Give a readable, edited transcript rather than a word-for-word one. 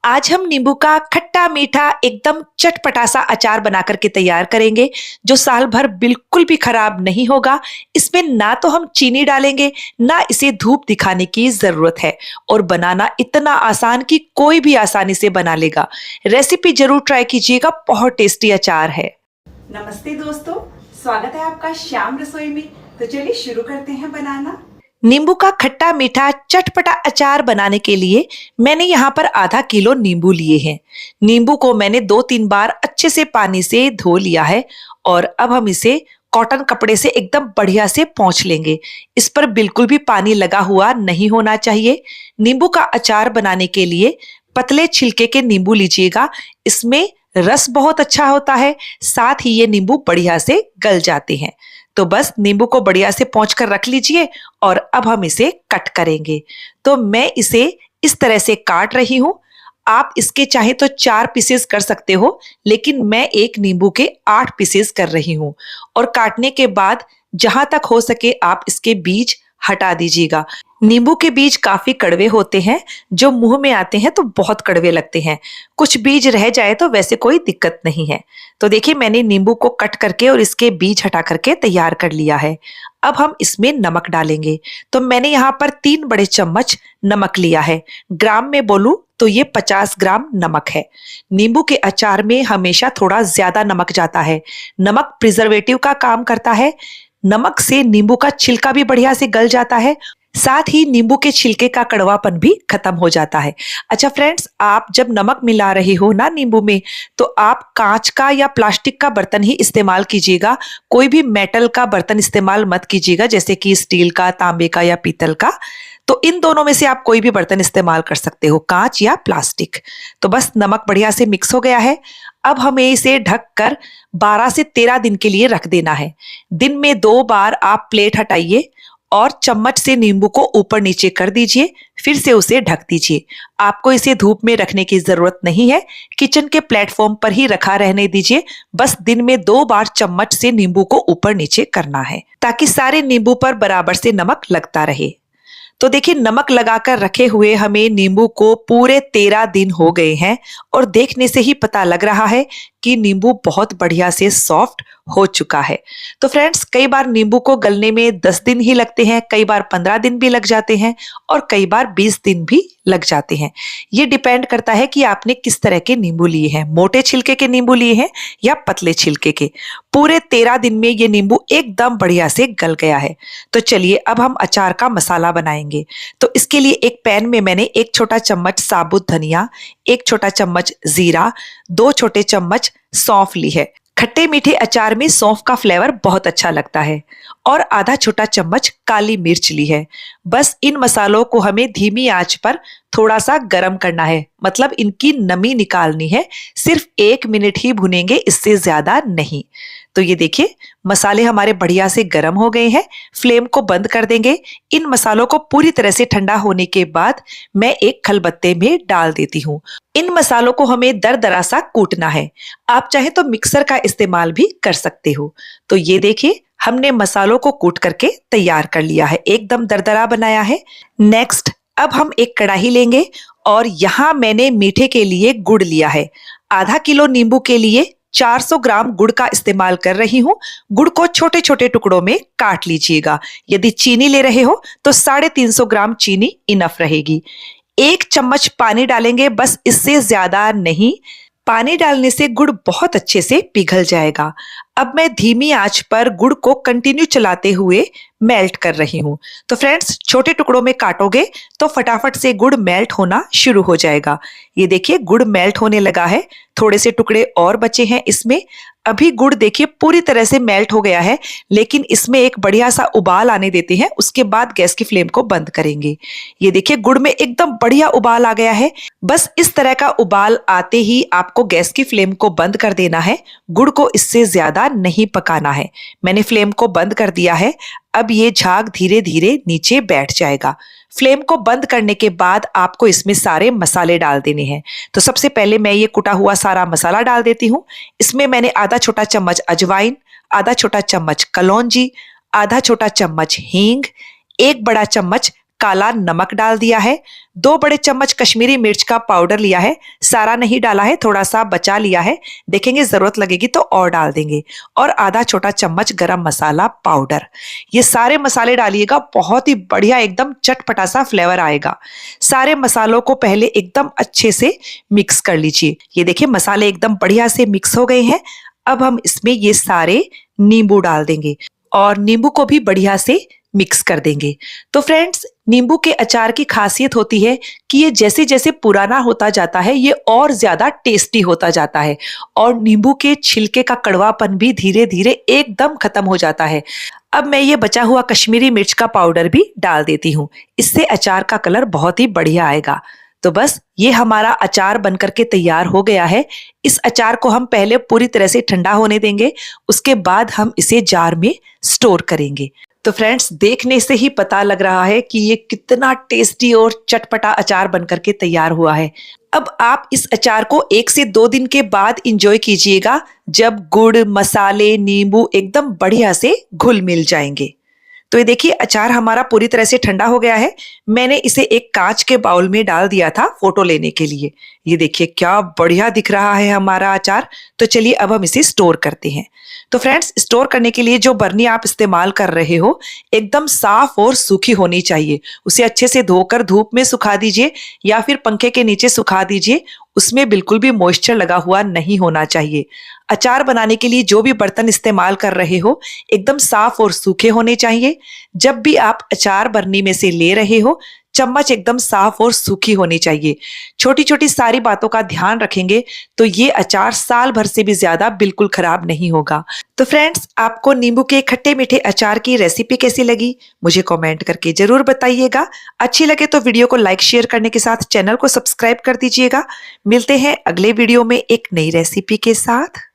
आज हम नींबू का खट्टा मीठा एकदम चटपटा सा अचार बना करके तैयार करेंगे जो साल भर बिल्कुल भी खराब नहीं होगा। इसमें ना तो हम चीनी डालेंगे, ना इसे धूप दिखाने की जरूरत है और बनाना इतना आसान कि कोई भी आसानी से बना लेगा। रेसिपी जरूर ट्राई कीजिएगा, बहुत टेस्टी अचार है। नमस्ते दोस्तों, स्वागत है आपका श्याम रसोई में। तो चलिए शुरू करते हैं बनाना। नींबू का खट्टा मीठा चटपटा अचार बनाने के लिए मैंने यहाँ पर आधा किलो नींबू लिए हैं। नींबू को मैंने 2-3 बार अच्छे से पानी से धो लिया है और अब हम इसे कॉटन कपड़े से एकदम बढ़िया से पोंछ लेंगे। इस पर बिल्कुल भी पानी लगा हुआ नहीं होना चाहिए। नींबू का अचार बनाने के लिए पतले छिलके के नींबू लीजिएगा, इसमें रस बहुत अच्छा होता है, साथ ही ये नींबू बढ़िया से गल जाते हैं। तो बस नींबू को बढ़िया से पोंछ कर रख लीजिए और अब हम इसे कट करेंगे। तो मैं इसे इस तरह से काट रही हूं। आप इसके चाहे तो 4 पीसेस कर सकते हो, लेकिन मैं एक नींबू के 8 पीसेस कर रही हूं। और काटने के बाद जहां तक हो सके आप इसके बीज हटा दीजिएगा। नींबू के बीज काफी कड़वे होते हैं, जो मुंह में आते हैं तो बहुत कड़वे लगते हैं। कुछ बीज रह जाए तो वैसे कोई दिक्कत नहीं है। तो देखिए मैंने नींबू को कट करके और इसके बीज हटा करके तैयार कर लिया है। अब हम इसमें नमक डालेंगे। तो मैंने यहाँ पर 3 बड़े चम्मच नमक लिया है। ग्राम में बोलूं तो ये 50 ग्राम नमक है। नींबू के अचार में हमेशा थोड़ा ज्यादा नमक जाता है। नमक प्रिजर्वेटिव का काम करता है। नमक से नींबू का छिलका भी बढ़िया से गल जाता है, साथ ही नींबू के छिलके का कड़वापन भी खत्म हो जाता है। अच्छा फ्रेंड्स, आप जब नमक मिला रहे हो ना नींबू में, तो आप कांच का या प्लास्टिक का बर्तन ही इस्तेमाल कीजिएगा। कोई भी मेटल का बर्तन इस्तेमाल मत कीजिएगा, जैसे कि स्टील का, तांबे का या पीतल का। तो इन दोनों में से आप कोई भी बर्तन इस्तेमाल कर सकते हो, कांच या प्लास्टिक। तो बस नमक बढ़िया से मिक्स हो गया है। अब हमें इसे ढककर 12 से 13 दिन के लिए रख देना है। दिन में 2 बार आप प्लेट हटाइए और चम्मच से नींबू को ऊपर नीचे कर दीजिए, फिर से उसे ढक दीजिए। आपको इसे धूप में रखने की जरूरत नहीं है, किचन के प्लेटफॉर्म पर ही रखा रहने दीजिए। बस दिन में 2 बार चम्मच से नींबू को ऊपर नीचे करना है, ताकि सारे नींबू पर बराबर से नमक लगता रहे। तो देखिए नमक लगाकर रखे हुए हमें नींबू को पूरे 13 दिन हो गए हैं और देखने से ही पता लग रहा है कि नींबू बहुत बढ़िया से सॉफ्ट हो चुका है। तो फ्रेंड्स, कई बार नींबू को गलने में 10 दिन ही लगते हैं, कई बार 15 दिन भी लग जाते हैं और कई बार 20 दिन भी लग जाते हैं। ये डिपेंड करता है कि आपने किस तरह के नींबू लिए हैं, मोटे छिलके के नींबू लिए हैं या पतले छिलके के। पूरे 13 दिन में ये नींबू एकदम बढ़िया से गल गया है। तो चलिए अब हम अचार का मसाला बनाएंगे। तो इसके लिए एक पैन में मैंने 1 छोटा चम्मच साबुत धनिया, 1 छोटा चम्मच जीरा, 2 छोटे चम्मच सौंफ ली है। खट्टे मीठे अचार में सौंफ का फ्लेवर बहुत अच्छा लगता है। और आधा छोटा चम्मच काली मिर्च ली है। बस इन मसालों को हमें धीमी आंच पर थोड़ा सा गरम करना है, मतलब इनकी नमी निकालनी है। सिर्फ 1 मिनट ही भुनेंगे, इससे ज्यादा नहीं। तो ये देखिए मसाले हमारे बढ़िया से गर्म हो गए हैं। फ्लेम को बंद कर देंगे। इन मसालों को पूरी तरह से ठंडा होने के बाद मैं एक खलबत्ते में डाल देती हूँ। इन मसालों को हमें दरदरा सा कूटना है। आप चाहे तो मिक्सर का इस्तेमाल भी कर सकते हो। तो ये देखिए हमने मसालों को कूट करके तैयार कर लिया है, एकदम दरदरा बनाया है। नेक्स्ट अब हम एक कढ़ाई लेंगे और यहाँ मैंने मीठे के लिए गुड़ लिया है। आधा किलो नींबू के लिए 400 ग्राम गुड़ का इस्तेमाल कर रही हूँ। गुड़ को छोटे छोटे टुकड़ों में काट लीजिएगा। यदि चीनी ले रहे हो तो 350 ग्राम चीनी इनफ रहेगी। 1 चम्मच पानी डालेंगे, बस इससे ज्यादा नहीं। पानी डालने से गुड़ बहुत अच्छे से पिघल जाएगा। अब मैं धीमी आंच पर गुड़ को कंटिन्यू चलाते हुए मेल्ट कर रही हूँ। तो फ्रेंड्स, छोटे टुकड़ों में काटोगे तो फटाफट से गुड़ मेल्ट होना शुरू हो जाएगा। ये देखिए गुड़ मेल्ट होने लगा है, थोड़े से टुकड़े और बचे हैं इसमें। अभी गुड़ देखिए पूरी तरह से मेल्ट हो गया है, लेकिन इसमें एक बढ़िया सा उबाल आने देते हैं, उसके बाद गैस की फ्लेम को बंद करेंगे। ये देखिए गुड़ में एकदम बढ़िया उबाल आ गया है। बस इस तरह का उबाल आते ही आपको गैस की फ्लेम को बंद कर देना है। गुड़ को इससे ज्यादा नहीं पकाना है। मैंने फ्लेम को बंद कर दिया है। अब ये झाग धीरे धीरे नीचे बैठ जाएगा। फ्लेम को बंद करने के बाद आपको इसमें सारे मसाले डाल देने हैं। तो सबसे पहले मैं ये कुटा हुआ सारा मसाला डाल देती हूँ। इसमें मैंने आधा छोटा चम्मच अजवाइन, आधा छोटा चम्मच कलौंजी, आधा छोटा चम्मच हींग, 1 बड़ा चम्मच काला नमक डाल दिया है, 2 बड़े चम्मच कश्मीरी मिर्च का पाउडर लिया है, सारा नहीं डाला है, थोड़ा सा बचा लिया है, देखेंगे जरूरत लगेगी तो और डाल देंगे, और आधा छोटा चम्मच गरम मसाला पाउडर। ये सारे मसाले डालिएगा, बहुत ही बढ़िया एकदम चटपटा सा फ्लेवर आएगा। सारे मसालों को पहले एकदम अच्छे से मिक्स कर लीजिए। ये देखिए मसाले एकदम बढ़िया से मिक्स हो गए हैं। अब हम इसमें ये सारे नींबू डाल देंगे और नींबू को भी बढ़िया से मिक्स कर देंगे। तो फ्रेंड्स, नींबू के अचार की खासियत होती है कि ये जैसे जैसे पुराना होता जाता है ये और ज्यादा टेस्टी होता जाता है, और नींबू के छिलके का कड़वापन भी धीरे धीरे एकदम खत्म हो जाता है। अब मैं ये बचा हुआ कश्मीरी मिर्च का पाउडर भी डाल देती हूँ, इससे अचार का कलर बहुत ही बढ़िया आएगा। तो बस ये हमारा अचार बनकर के तैयार हो गया है। इस अचार को हम पहले पूरी तरह से ठंडा होने देंगे, उसके बाद हम इसे जार में स्टोर करेंगे। तो फ्रेंड्स, देखने से ही पता लग रहा है कि ये कितना टेस्टी और चटपटा अचार बनकर के तैयार हुआ है। अब आप इस अचार को 1 से 2 दिन के बाद इंजॉय कीजिएगा, जब गुड़, मसाले, नींबू एकदम बढ़िया से घुल मिल जाएंगे। तो ये देखिए अचार हमारा पूरी तरह से ठंडा हो गया है। मैंने इसे एक कांच के बाउल में डाल दिया था फोटो लेने के लिए। ये देखिए क्या बढ़िया दिख रहा है हमारा अचार। तो चलिए अब हम इसे स्टोर करते हैं। तो फ्रेंड्स, स्टोर करने के लिए जो बर्नी आप इस्तेमाल कर रहे हो एकदम साफ और सूखी होनी चाहिए। उसे अच्छे से धोकर धूप में सुखा दीजिए या फिर पंखे के नीचे सुखा दीजिए। उसमें बिल्कुल भी मॉइस्चर लगा हुआ नहीं होना चाहिए। अचार बनाने के लिए जो भी बर्तन इस्तेमाल कर रहे हो एकदम साफ और सूखे होने चाहिए। जब भी आप अचार बर्नी में से ले रहे हो, चम्मच एकदम साफ और सूखी होनी चाहिए। छोटी छोटी सारी बातों का ध्यान रखेंगे तो ये अचार साल भर से भी ज्यादा बिल्कुल खराब नहीं होगा। तो फ्रेंड्स, आपको नींबू के खट्टे मीठे अचार की रेसिपी कैसी लगी मुझे कमेंट करके जरूर बताइएगा। अच्छी लगे तो वीडियो को लाइक शेयर करने के साथ चैनल को सब्सक्राइब कर दीजिएगा। मिलते हैं अगले वीडियो में एक नई रेसिपी के साथ।